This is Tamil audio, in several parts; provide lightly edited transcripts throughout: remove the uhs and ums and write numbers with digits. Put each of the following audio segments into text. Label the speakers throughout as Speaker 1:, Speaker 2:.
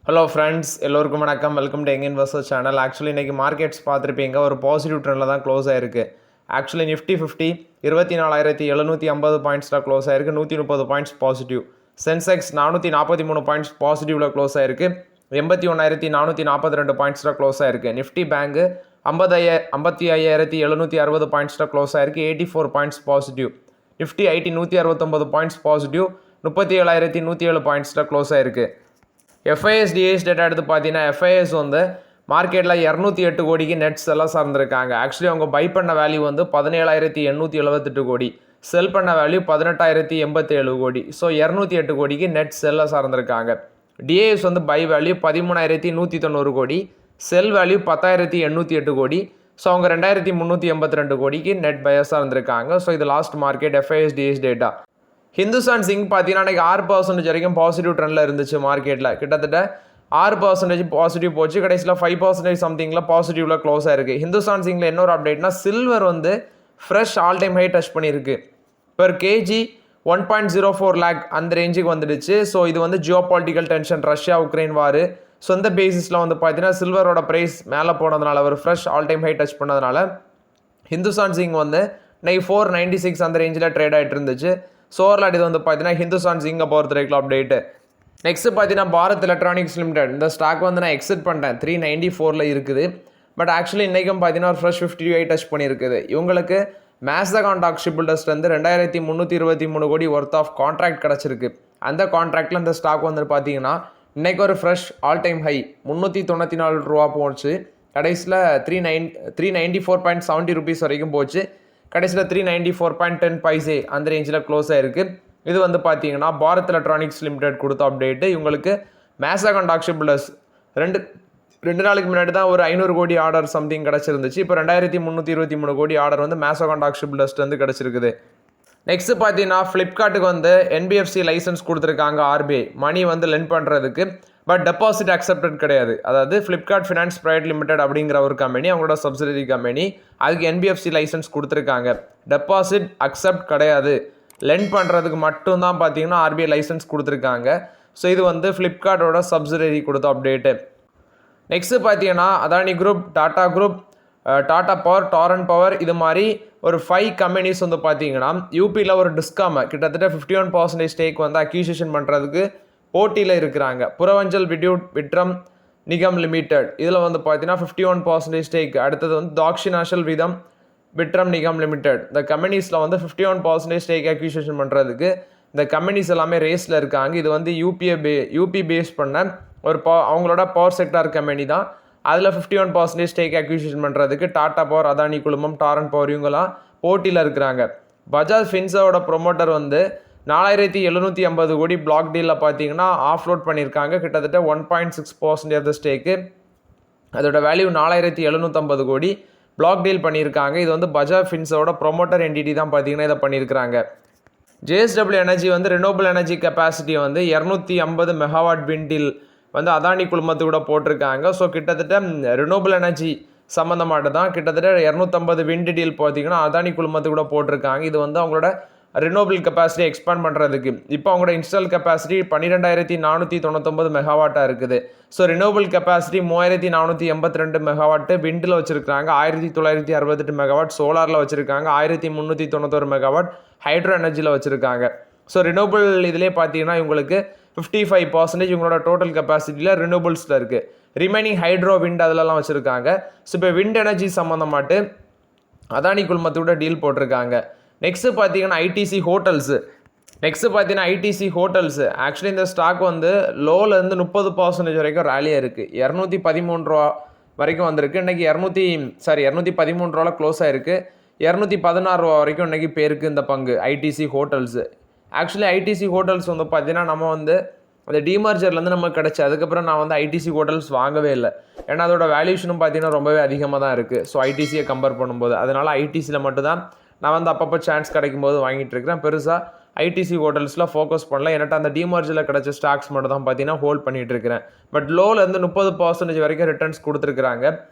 Speaker 1: ஹலோ ஃப்ரெண்ட்ஸ், எல்லோருக்கும் வணக்கம். Welcome to young investor channel. Actually இன்றைக்கி மார்க்கெட்ஸ் பார்த்துருப்பீங்க, ஒரு பாசிட்டிவ் ட்ரெண்டில் தான் க்ளோஸ் ஆயிருக்கு. ஆக்சுவலி நிஃப்டி 50 24,750 பாயிண்ட்ஸில் க்ளோஸ் ஆயிருக்கு. 130 பாயிண்ட்ஸ் பாசிட்டிவ். சென்செக்ஸ் 443 பாயிண்ட்ஸ் பாசிட்டிவில் க்ளோஸ் ஆயிருக்கு. 81,442 பாயிண்ட்ஸில் க்ளோஸ் ஆயிருக்கு. நிஃப்டி பேங்கு 55,760 பாயிண்ட்ஸில் க்ளோஸ் ஆயிருக்கு. 84 points positive. Nifty IT 169 points positive. 37,107 பாயிண்ட்ஸில் க்ளோஸ் ஆயிருக்கு. எஃப்ஐஎஸ் டிஎஸ் டேட்டா எடுத்து பார்த்தீங்கன்னா, எஃப்ஐஎஸ் வந்து மார்க்கெட்டில் 208 கோடிக்கு நெட் செல்லாக சார்ந்திருக்காங்க. ஆக்சுவலி அவங்க பை பண்ண வேல்யூ வந்து 17,878 கோடி, செல் பண்ண வேல்யூ 18,087 கோடி. ஸோ 208 கோடிக்கு நெட் செல்லாக சார்ந்திருக்காங்க. டிஏஎஸ் வந்து பை வேல்யூ 13,190 கோடி, செல் வேல்யூ 10,808 கோடி. ஸோ அவங்க 2,382 கோடிக்கு நெட் பையஸாக இருந்திருக்காங்க. ஸோ இது last market FIs DIIs data. Hindustan zinc பார்த்தீங்கன்னா இன்றைக்கி 6% வரைக்கும் பாசிட்டிவ் ட்ரெண்டில் இருந்துச்சு. மார்க்கெட்டில் கிட்டத்தட்ட 6% பாசிட்டிவ் போச்சு. கடைசியில் 5% சம்திங்கில் பாசிட்டிவில் க்ளோஸ் ஆயிருக்கு. ஹிந்துஸ்தான் ஜிங்கில் இன்னொரு அப்டேட்னா, சில்வர் வந்து fresh all time high touch பண்ணியிருக்கு. பெர் கேஜி 1.04 லேக் அந்த ரேஞ்சுக்கு வந்துடுச்சு. ஸோ இது வந்து Jio political tension, Russia Ukraine வார். ஸோ இந்த பேசிஸில் வந்து பார்த்தீங்கன்னா சில்வரோட ப்ரைஸ் மேலே போனதுனால, ஒரு fresh all time high touch பண்ணதுனால ஹிந்துஸ்தான் ஜிங்க் வந்து இன்னைக்கு 496 அந்த ரேஞ்சில் ட்ரேட் ஆகிட்டு இருந்துச்சு. ஸோ ஓவரால் இது வந்து பார்த்தீங்கன்னா ஹிந்துஸ்தான் ஜிங்கை பொறுத்த வரைக்கும் அப்டேட்டு. நெக்ஸ்ட் பார்த்தீங்கன்னா பாரத் எலக்ட்ரானிக்ஸ் லிமிடெட். இந்த ஸ்டாக் வந்து நான் எக்ஸிட் பண்ணிட்டேன். 394 இருக்குது. பட் ஆக்சுவலி இன்றைக்கும் பார்த்தீங்கன்னா ஒரு ஃப்ரெஷ் 58 டச் பண்ணியிருக்குது. இவங்களுக்கு மேஸ்தகான் டாக் ஷிப்பில்டர்ஸ்ட் வந்து 2,323 கோடி ஒர்த் ஆஃப் கான்ட்ராக்ட் கிடச்சிருக்கு. அந்த கான்ட்ராக்டில் இந்த ஸ்டாக் வந்து பார்த்தீங்கன்னா இன்றைக்கி ஒரு ஃப்ரெஷ் ஆல் டைம் ஹை 394 ரூபா போச்சு. கடைசியில் 394.70 ருபீஸ் வரைக்கும் போச்சு. கடைசியில் 394.10 பைசே அந்த ரேஞ்சில் க்ளோஸ் ஆயிருக்கு. இது வந்து பார்த்தீங்கன்னா பாரத் எலக்ட்ரானிக்ஸ் லிமிடெட் கொடுத்த அப்டேட்டு. இவங்களுக்கு மேஸ்தகான் டாக் ஷிப்பில்டர்ஸ் ரெண்டு நாளுக்கு முன்னாடி தான் ஒரு 500 கோடி ஆர்டர் சம்திங் கிடச்சிருந்துச்சு. இப்போ 2,323 கோடி ஆர்டர் வந்து மேஸ்தகான் டாக் ஷிப்பில்டர்ஸ்ட் வந்து கிடச்சிருக்குது. நெக்ஸ்ட் பார்த்தீங்கன்னா ஃப்ளிப்கார்ட்டுக்கு வந்து என்பிஎஃப்சி லைசன்ஸ் கொடுத்துருக்காங்க ஆர்பிஐ மணி வந்து லெண்ட் பண்ணுறதுக்கு. பட் டெபாசிட் அக்செப்டட் கிடையாது. அதாவது ஃப்ளிப்கார்ட் ஃபினான்ஸ் பிரைவேட் லிமிடெட் அப்படிங்கிற ஒரு கம்பெனி, அவங்களோட சப்சிடரி கம்பெனி, அதுக்கு என்பிஎஃப்சி லைசன்ஸ் கொடுத்துருக்காங்க. டெபாசிட் அக்செப்ட் கிடையாது. லெண்ட் பண்ணுறதுக்கு மட்டும்தான் பார்த்தீங்கன்னா ஆர்பிஐ லைசன்ஸ் கொடுத்துருக்காங்க. ஸோ இது வந்து ஃப்ளிப்கார்ட்டோட சப்சிடரி கொடுத்த அப்டேட்டு. நெக்ஸ்ட்டு பார்த்தீங்கன்னா Adani group, Tata group, Tata power, Torrent power, இது மாதிரி ஒரு 5 கம்பெனிஸ் வந்து பார்த்தீங்கன்னா யூபியில் ஒரு டிஸ்காமை கிட்டத்தட்ட 51% ஸ்டேக் வந்து அக்யூசியேஷன் பண்ணுறதுக்கு போட்டியில் இருக்கிறாங்க. புறவஞ்சல் விட்யூட் விட்ரம் நிகம் லிமிடெட், இதில் வந்து பார்த்தீங்கன்னா 51% ஸ்டேக். அடுத்தது வந்து தாக்ஷினாஷல் விதம் விட்ரம் நிகம் லிமிடெட். இந்த கம்பெனிஸில் வந்து 51% ஸ்டேக் அக்யூசியேஷன் பண்ணுறதுக்கு இந்த கம்பெனிஸ் எல்லாமே ரேஸில் இருக்காங்க. இது வந்து யூபி பேஸ் பண்ண ஒரு அவங்களோட பவர் செக்டார் கம்பெனி தான். அதில் 51% ஸ்டேக் அக்யூசியேஷன் பண்ணுறதுக்கு டாடா பவர், அதானி குழுமம், டாரன் பவர் இவங்கெல்லாம் போட்டியில் இருக்கிறாங்க. பஜாஜ் ஃபின்ஸோட ப்ரொமோட்டர் வந்து 4,750 கோடி பிளாக் டீலில் பார்த்தீங்கன்னா ஆஃப்லோட் பண்ணியிருக்காங்க. கிட்டத்தட்ட 1.6% ஆஃப் த ஸ்டேக்கு, அதோட வேல்யூ 4,750 கோடி பிளாக் டீல் பண்ணியிருக்காங்க. இது வந்து பஜாஜ் ஃபின்ஸோட ப்ரொமோட்டர் என்டிட்டி தான் பார்த்தீங்கன்னா இதை பண்ணியிருக்கிறாங்க. ஜேஎஸ்டபிள்யூ எனர்ஜி வந்து ரினோபிள் எனர்ஜி கெப்பாசிட்டி வந்து 250 மெகாவாட் விண்ட் டீல் வந்து அதானி குழுமத்து கூட போட்டிருக்காங்க. ஸோ கிட்டத்தட்ட ரினோபிள் எனர்ஜி சம்மந்தமாட்டு தான் கிட்டத்தட்ட 250 விண்ட் டீல் பார்த்தீங்கன்னா அதானி குழுமத்து கூட போட்டிருக்காங்க. இது வந்து அவங்களோட ரினோபிள் கெப்பாசிட்டி எக்ஸ்பேண்ட் பண்ணுறதுக்கு. இப்போ அவங்களோட இன்ஸ்டால் கெப்பாசிட்டி 12,499 மெகாவாட்டாக இருக்குது. ஸோ ரினோபிள் கெப்பாசிட்டி 3,482 மெகாவாட்டு விண்டில் வச்சுருக்காங்க. 1,968 மெகாவாட் சோலாரில் வச்சுருக்காங்க. 1,391 மெகாவாட் ஹைட்ரோ எனர்ஜியில் வச்சுருக்காங்க. ஸோ ரினோபிள் இதிலே பார்த்தீங்கன்னா இவங்களுக்கு 55% இவங்களோட டோட்டல் கெப்பாசிட்டியில் ரினோபிள்ஸில் இருக்குது. ரிமைனிங் ஹைட்ரோ விண்ட் அதிலலாம் வச்சுருக்காங்க. ஸோ இப்போ விண்ட் எனர்ஜி சம்மந்தமாட்டு அதானி குழுமத்தோட டீல் போட்டிருக்காங்க. நெக்ஸ்ட்டு பார்த்தீங்கன்னா ஐடிசி ஹோட்டல்ஸு. ஆக்சுவலி இந்த ஸ்டாக் வந்து லோலேருந்து 30% வரைக்கும் ரேலியாக இருக்குது. 213 ரூபா வரைக்கும் வந்திருக்கு. இன்றைக்கி 213 ரூபாவில் க்ளோஸ் ஆகிருக்கு. 216 ரூபா வரைக்கும் இன்றைக்கி பேருக்கு இந்த பங்கு ITC hotels. Actually ITC hotels வந்து பார்த்தீங்கன்னா நம்ம வந்து அந்த டிமர்ஜர்லேருந்து நமக்கு கிடச்சி, அதுக்கப்புறம் நான் வந்து ஐடிசி ஹோட்டல்ஸ் வாங்கவே இல்லை. ஏன்னா அதோட வேல்யூஷனும் பார்த்தீங்கன்னா ரொம்பவே அதிகமாக தான் இருக்குது. ஸோ ஐடிசியை கம்பேர் பண்ணும்போது அதனால் ஐடிசியில் மட்டும்தான் நான் வந்து அப்பப்போ சான்ஸ் கிடைக்கும் போது வாங்கிட்டு இருக்கிறேன். பெருசாக ஐடிசி ஹோட்டல்ஸில் ஃபோக்கஸ் பண்ணல. என்கிட்ட அந்த டிமர்ஜில் கிடச்ச ஸ்டாக்ஸ் மட்டும் தான் பார்த்தீங்கன்னா ஹோல்ட் பண்ணிகிட்டு இருக்கிறேன். பட் லோலேருந்து 30% வரைக்கும் ரிட்டர்ன்ஸ் கொடுத்துருக்குறாங்க.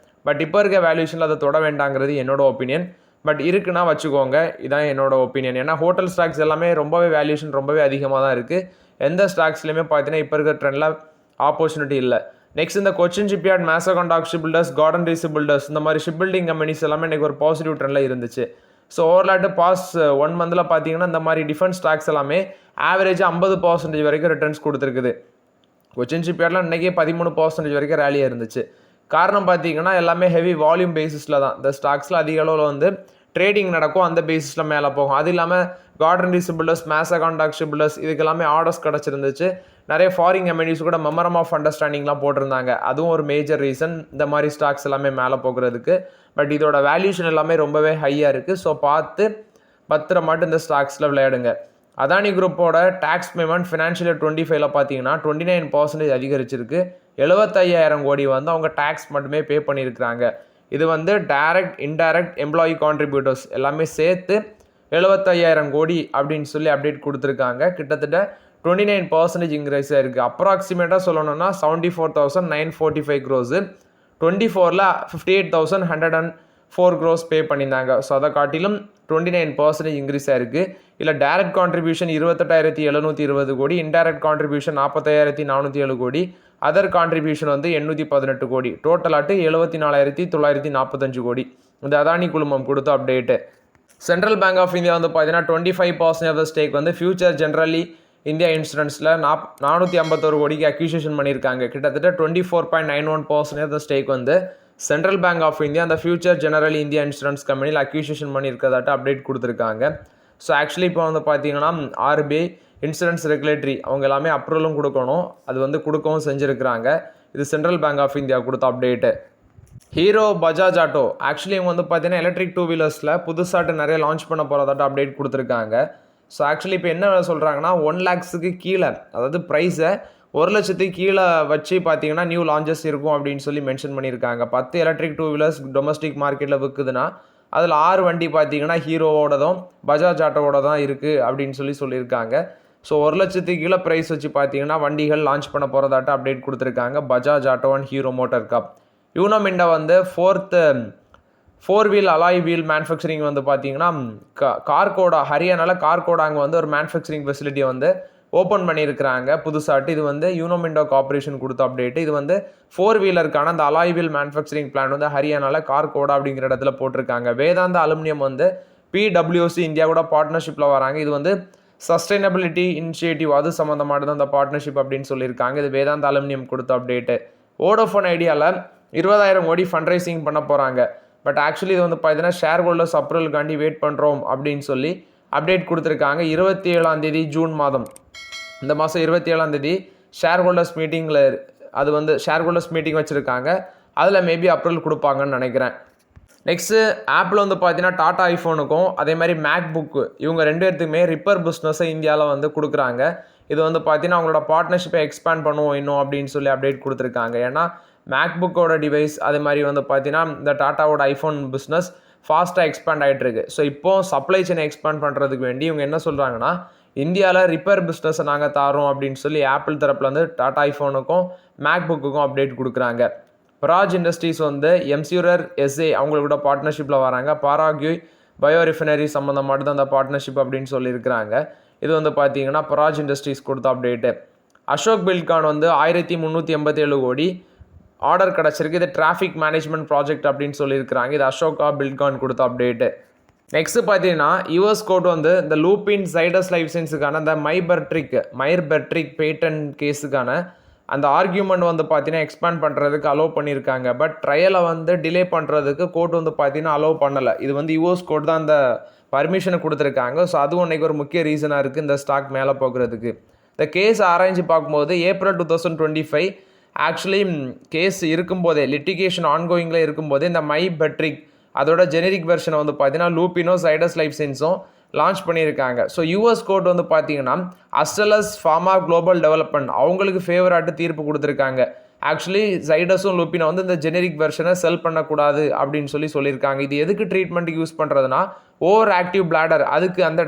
Speaker 1: பட் இப்போ இருக்க வேல்யூஷனில் அதை தொட வேண்டாங்கிறது என்னோட ஒப்பீனியன். பட் இருக்குன்னா வச்சுக்கோங்க, இதான் என்னோட ஒப்பீனியன். ஏன்னா ஹோட்டல் ஸ்டாக்ஸ் எல்லாமே ரொம்பவே வேல்யூஷன் ரொம்பவே அதிகமாக தான் இருக்குது. எந்த ஸ்டாக்ஸ்லையுமே பார்த்தீங்கன்னா இப்போ இருக்கிற ட்ரெண்டில் ஆப்பர்ச்சுனிட்டி இல்லை. நெக்ஸ்ட் இந்த Cochin shipyard, Mazagon shipbuilders, Garden Reach builders இந்த மாதிரி ஷிப் பில்டிங் கம்பெனிஸ் எல்லாமே இன்றைக்கி ஒரு பாசிட்டிவ் ட்ரெண்டில் இருந்துச்சு. ஸோ ஓவர்லாட்டு பாஸ்ட் 1 மந்தில் பார்த்தீங்கன்னா இந்த மாதிரி டிஃபென்ஸ் ஸ்டாக்ஸ் எல்லாமே ஆவரேஜாக 50% வரைக்கும் ரிட்டர்ன்ஸ் கொடுத்துருக்குது. கொச்சின் ஷிப்யார்டில் இன்றைக்கி 13% வரைக்கும் ரேலியாக இருந்துச்சு. காரணம் பார்த்தீங்கன்னா எல்லாமே ஹெவி வால்யூம் பேசிஸில் தான் இந்த ஸ்டாக்ஸில் அதிக அளவில் வந்து ட்ரேடிங் நடக்கும், அந்த பேசிஸில் மேலே போகும். அது இல்லாமல் கார்டன் ரீஸ் பில்டர்ஸ், மேசகான் ஷிப்பில்டர்ஸ் இதுக்கு எல்லாமே ஆர்டர்ஸ் கிடச்சிருந்துச்சு. நிறைய ஃபாரின் கம்பெனிஸ் கூட மெமரம் ஆஃப் அண்டர்ஸ்டாண்டிங்லாம் போட்டிருந்தாங்க. அதுவும் ஒரு மேஜர் ரீசன் இந்த மாதிரி ஸ்டாக்ஸ் எல்லாமே மேலே போகிறதுக்கு. பட் இதோட வேல்யூஷன் எல்லாமே ரொம்பவே ஹையாக இருக்குது. ஸோ பார்த்து பத்திரமாட்டு இந்த ஸ்டாக்ஸில் விளையாடுங்க. அதானி குரூப்போட டேக்ஸ் பேமெண்ட் ஃபினான்ஷியல் இயர் 25ல் பார்த்தீங்கன்னா 29% அதிகரிச்சிருக்கு. 75,000 கோடி வந்து அவங்க டேக்ஸ் மட்டுமே பே பண்ணியிருக்கிறாங்க. இது வந்து டைரக்ட் இன்டைரக்ட் எம்ப்ளாயி கான்ட்ரிபியூட்டர்ஸ் எல்லாமே சேர்த்து 75,000 கோடி அப்படின்னு சொல்லி அப்டேட் கொடுத்துருக்காங்க. கிட்டத்தட்ட 29% இன்க்ரைஸ் ஆயிருக்கு. அப்ராக்சிமேட்டாக சொல்லணும்னா 74,945 crores, 24ல் 58,104 crores பே பண்ணியிருந்தாங்க. ஸோ அதை காட்டிலும் 29% இன்க்ரீஸ் ஆயிருக்கு. இல்லை டைரக்ட் கான்ட்ரிபியூஷன் 28,720 கோடி, இன்டைரக்ட் கான்ட்ரிபியூஷன் 40,407 கோடி, அதர் கான்ட்ரிபியூஷன் வந்து 818 கோடி, டோட்டலாட்டு 74,945 கோடி. இந்த அதானி குழுமம் கொடுத்த update. Central bank of India வந்து பார்த்தீங்கன்னா 25% ஆஃப் த ஸ்டேக் வந்து ஃபியூச்சர் ஜென்ரலி இந்தியா இன்சூரன்ஸில் 451 கோடிக்கு அக்யூசியேஷன் பண்ணியிருக்காங்க. கிட்டத்தட்ட 24.91% ஆஃப் த ஸ்டேக் வந்து சென்ட்ரல் பேங்க் ஆஃப் இந்தியா அந்த ஃபியூச்சர் ஜெனரல் இந்தியா இன்சூரன்ஸ் கம்பெனியில் அக்யூசியேஷன் பண்ணியிருக்கிறதாட்ட அப்டேட் கொடுத்துருக்காங்க. ஸோ ஆக்சுவலி இப்போ வந்து பார்த்தீங்கன்னா RBI இன்சூரன்ஸ் ரெகுலேட்டரி அவங்க எல்லாமே அப்ரூவலும் கொடுக்கணும், அது வந்து கொடுக்கவும் செஞ்சுருக்கிறாங்க. இது சென்ட்ரல் பேங்க் ஆஃப் இந்தியா கொடுத்த update. Hero, Bajaj auto actually இவங்க வந்து பார்த்தீங்கன்னா எலக்ட்ரிக் 2 வீலர்ஸில் புதுசாட்டு நிறைய லான்ச் பண்ண போகிறதாட்ட அப்டேட் கொடுத்துருக்காங்க. ஸோ ஆக்சுவலி இப்போ என்ன சொல்கிறாங்கன்னா 1 lakhsக்கு கீழே, அதாவது ப்ரைஸை 1 லட்சத்துக்கு கீழே வச்சு பார்த்தீங்கன்னா நியூ லான்ச்சஸ் இருக்கும் அப்படின்னு சொல்லி மென்ஷன் பண்ணியிருக்காங்க. 10 எலக்ட்ரிக் 2 வீலர்ஸ் டொமஸ்டிக் மார்க்கெட்டில் விற்குதுன்னா அதில் 6 வண்டி பார்த்தீங்கன்னா ஹீரோவோடதும் பஜாஜ் ஆட்டோவோட தான் இருக்குது அப்படின்னு சொல்லியிருக்காங்க. ஸோ 1 லட்சத்துக்கு கீழே ப்ரைஸ் வச்சு பார்த்தீங்கன்னா வண்டிகள் லான்ச் பண்ண போகிறதாட்ட அப்டேட் கொடுத்துருக்காங்க Bajaj auto and Hero motor corp. Uno Minda வந்து 4 வீல் அலாய் வீல் மேனுஃபேக்சரிங் வந்து பார்த்தீங்கன்னா கார்கோடா, ஹரியானாவில் கார்கோடா அங்கே வந்து ஒரு மேனுஃபேக்சரிங் ஃபெசிலிட்டியை வந்து ஓப்பன் பண்ணியிருக்கிறாங்க புதுசாட்டு. இது வந்து யூனோ மிண்டா கார்பரேஷன் கொடுத்த அப்டேட்டு. இது வந்து 4 வீலருக்கான அந்த அலாய் வீல் மேனுஃபேக்சரிங் பிளான் வந்து ஹரியானாவில் கார்கோடா அப்படிங்கிற இடத்துல போட்டிருக்காங்க. வேதாந்த அலுமினியம் வந்து PwC இந்தியா கூட பார்ட்னர்ஷிப்பில் வராங்க. இது வந்து சஸ்டைனபிலிட்டி இனிஷியேட்டிவ் அது சம்மந்தமானது அந்த பார்ட்னர்ஷிப் அப்படின்னு சொல்லியிருக்காங்க. இது வேதாந்த அலுமினியம் கொடுத்த அப்டேட்டு. வோடோஃபோன் ஐடியாவில் 20,000 கோடி ஃபண்ட் ரைசிங் பண்ண போகிறாங்க. பட் ஆக்சுவலி இது வந்து பார்த்தீங்கன்னா ஷேர் ஹோல்டர்ஸ் அப்ரூவலுக்காண்டி வெயிட் பண்ணுறோம் அப்படின்னு சொல்லி அப்டேட் கொடுத்துருக்காங்க. 27 ஜூன் மாதம், இந்த மாதம் 27 ஷேர் ஹோல்டர்ஸ் மீட்டிங்கில் அது வந்து ஷேர் ஹோல்டர்ஸ் மீட்டிங் வச்சுருக்காங்க. அதில் மேபி அப்ரூவல் கொடுப்பாங்கன்னு நினைக்கிறேன். நெக்ஸ்ட்டு ஆப்பிள் வந்து பார்த்தீங்கன்னா டாடா ஐஃபோனுக்கும் அதே மாதிரி மேக் புக்கு இவங்க 2 பேர்த்துக்குமே ரிப்பேர் பிஸ்னஸை இந்தியாவில் வந்து கொடுக்குறாங்க. இது வந்து பார்த்தீங்கன்னா அவங்களோட பார்ட்னர்ஷிப்பை எக்ஸ்பேண்ட் பண்ணுவோம் இன்னும் அப்படின்னு சொல்லி அப்டேட் கொடுத்துருக்காங்க. ஏன்னா மேக் புக்கோட டிவைஸ் அதே மாதிரி வந்து பார்த்தீங்கன்னா இந்த டாட்டாவோட ஐஃபோன் பிஸ்னஸ் ஃபாஸ்ட்டாக எக்ஸ்பேண்ட் ஆகிட்டு இருக்கு. ஸோ இப்போது சப்ளை செயினை எக்ஸ்பேண்ட் பண்ணுறதுக்கு வேண்டி இவங்க என்ன சொல்கிறாங்கன்னா இந்தியாவில் ரிப்பேர் பிஸ்னஸை நாங்கள் தாரோம் அப்படின்னு சொல்லி ஆப்பிள் தரப்பில் வந்து டாடா ஐஃபோனுக்கும் மேக் புக்குக்கும் அப்டேட் கொடுக்குறாங்க. பராஜ் இண்டஸ்ட்ரீஸ் வந்து எம்சியூரர் SA அவங்களோட பார்ட்னர்ஷிப்பில் வராங்க. பாராக்யூ பயோ ரிஃபைனரி சம்மந்தமாட்டு தான் அந்த பார்ட்னர்ஷிப் அப்படின்னு சொல்லியிருக்கிறாங்க. இது வந்து பார்த்தீங்கன்னா பராஜ் இண்டஸ்ட்ரீஸ் கொடுத்த அப்டேட்டு. அசோக் பில்ட்கான் வந்து 1387 கோடி ஆர்டர் கிடச்சிருக்கு. இது டிராஃபிக் மேனேஜ்மெண்ட் ப்ராஜெக்ட் அப்படின்னு சொல்லியிருக்கிறாங்க. இது அசோகா பில்ட்கான் கொடுத்த அப்டேட்டு. நெக்ஸ்ட்டு பார்த்தீங்கன்னா US கோர்ட் வந்து இந்த லூப்பின் சைடஸ் லைசன்ஸுக்கான அந்த மைர்பெட்ரிக் பேட்டன் கேஸுக்கான அந்த ஆர்கியூமெண்ட் வந்து பார்த்தீங்கன்னா எக்ஸ்பேண்ட் பண்ணுறதுக்கு அலோவ் பண்ணியிருக்காங்க. பட் ட்ரையலை வந்து டிலே பண்ணுறதுக்கு கோர்ட் வந்து பார்த்தீங்கன்னா அலோவ் பண்ணலை. இது வந்து US கோர்ட் தான் அந்த பர்மிஷனை கொடுத்துருக்காங்க. ஸோ அதுவும் இன்றைக்கி ஒரு முக்கிய ரீசனாக இருக்குது இந்த ஸ்டாக் மேலே போகிறதுக்கு. இந்த கேஸ் ஆராய்ச்சி பார்க்கும்போது ஏப்ரல் 2025 ஆக்சுவலி கேஸ் இருக்கும்போதே லிட்டிகேஷன் ஆன்கோயிங்கில் இருக்கும்போதே இந்த மைபெட்ரிக் அதோட ஜெனரிக் வெர்ஷனை வந்து பார்த்தீங்கன்னா லூப்பினோ சைடஸ் லைசன்ஸும் லான்ச் பண்ணியிருக்காங்க. ஸோ US கோர்ட் வந்து பார்த்தீங்கன்னா அஸ்டலஸ் ஃபார்மா குளோபல் டெவலப்மெண்ட் அவங்களுக்கு ஃபேவராட்டு தீர்ப்பு கொடுத்துருக்காங்க. ஆக்சுவலி சைடஸும் லூப்பினோ வந்து இந்த ஜெனரிக் வெர்ஷனை செல் பண்ணக்கூடாது அப்படின்னு சொல்லியிருக்காங்க. இது எதுக்கு ட்ரீட்மெண்ட்டுக்கு யூஸ் பண்ணுறதுனா ஓவர் ஆக்டிவ் பிளாடர், அதுக்கு அந்த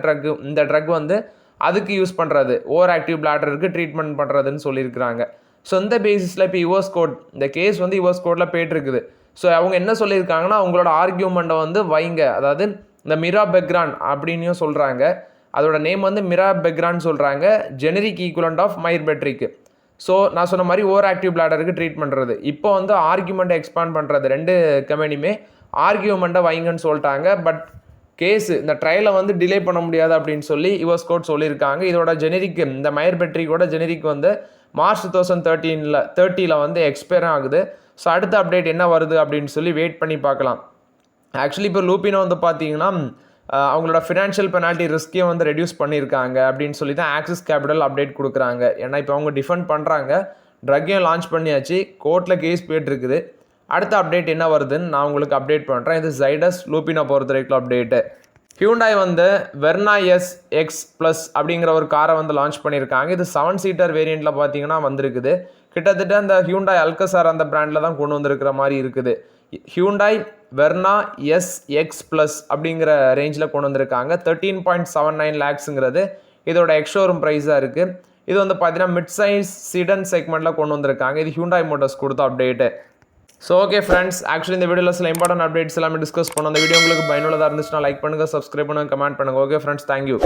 Speaker 1: இந்த ட்ரக் வந்து அதுக்கு யூஸ் பண்ணுறது, ஓவர் ஆக்டிவ் பிளாடருக்கு ட்ரீட்மெண்ட் பண்ணுறதுன்னு சொல்லியிருக்கிறாங்க. ஸோ இந்த பேசிஸில் இப்போ US கோர்ட் இந்த கேஸ் வந்து US கோர்ட்டில் போயிட்டுருக்குது. ஸோ அவங்க என்ன சொல்லியிருக்காங்கன்னா அவங்களோட ஆர்கியூமெண்ட்டை வந்து வைங்க, அதாவது இந்த மிராபெக்ரான் அப்படின்னும் சொல்கிறாங்க. அதோட நேம் வந்து மிராபெக்ரான் சொல்கிறாங்க, ஜெனரிக் ஈக்குவலண்ட் ஆஃப் மைர்பெட்ரிக்கு. ஸோ நான் சொன்ன மாதிரி ஓவர் ஆக்டிவ் பிளாடருக்கு ட்ரீட் பண்ணுறது. இப்போ வந்து ஆர்கியூமெண்ட்டை எக்ஸ்பாண்ட் பண்ணுறது, 2 கம்பெனியுமே ஆர்கியூமெண்ட்டை வைங்கன்னு சொல்லிட்டாங்க. பட் கேஸு இந்த ட்ரையலை வந்து டிலே பண்ண முடியாது அப்படின்னு சொல்லி யுஎஸ் கோர்ட் சொல்லியிருக்காங்க. இதோட ஜெனரிக், இந்த மையர்பெட்ரிக்கோட ஜெனரிக் வந்து மார்ச் 2030 வந்து எக்ஸ்பயர் ஆகுது. ஸோ அடுத்த அப்டேட் என்ன வருது அப்படின்னு சொல்லி வெயிட் பண்ணி பார்க்கலாம். ஆக்சுவலி இப்போ லூபினோ வந்து பார்த்தீங்கன்னா அவங்களோட ஃபினான்ஷியல் பெனால்ட்டி ரிஸ்க்கையும் வந்து ரெடியூஸ் பண்ணியிருக்காங்க அப்படின்னு சொல்லி தான் ஆக்சிஸ் கேபிட்டல் அப்டேட் கொடுக்குறாங்க. ஏன்னா இப்போ அவங்க டிஃபெண்ட் பண்ணுறாங்க, ட்ரக்கையும் லான்ச் பண்ணியாச்சு, கோர்ட்டில் கேஸ் போயிட்டுருக்குது. அடுத்த அப்டேட் என்ன வருதுன்னு நான் உங்களுக்கு அப்டேட் பண்ணுறேன். இது ஜைடஸ் லூபினோ பொறுத்த வரைக்கும் அப்டேட்டு. ஹியூண்டாய் வந்து வெர்னா எக்ஸ் ப்ளஸ் அப்படிங்கிற ஒரு காரை வந்து லான்ச் பண்ணியிருக்காங்க. இது 7 சீட்டர் வேரியண்ட்டில் பார்த்தீங்கன்னா வந்திருக்குது. கிட்டத்தட்ட அந்த ஹியூண்டாய் அல்கசார் அந்த பிராண்டில் தான் கொண்டு வந்திருக்கிற மாதிரி இருக்குது. ஹியூண்டாய் வெர்னா எக்ஸ் ப்ளஸ் அப்படிங்கிற ரேஞ்சில் கொண்டு வந்திருக்காங்க. 13.79 lakhsங்கிறது இதோட எக்ஸ்ஷோரூம் ப்ரைஸாக இருக்குது. இது வந்து பார்த்தீங்கன்னா மிட் சைஸ் சிடன் செக்மெண்ட்டில் கொண்டு வந்திருக்காங்க. இது ஹியூண்டாய் மோட்டர்ஸ் கொடுத்த update. So okay friends, actually இந்த வீடியோவில் சில இம்பார்ட்டன்ட் அப்டேட்ஸ் எல்லாமே டிஸ்கஸ் பண்ணோம். அந்த வீடியோ உங்களுக்கு பயனுள்ளதாக இருந்துச்சுன்னா லைக் பண்ணுங்கள், சப்ஸ்கிரைப் பண்ணுங்கள், கமெண்ட் பண்ணுங்கள். Okay friends, thank you.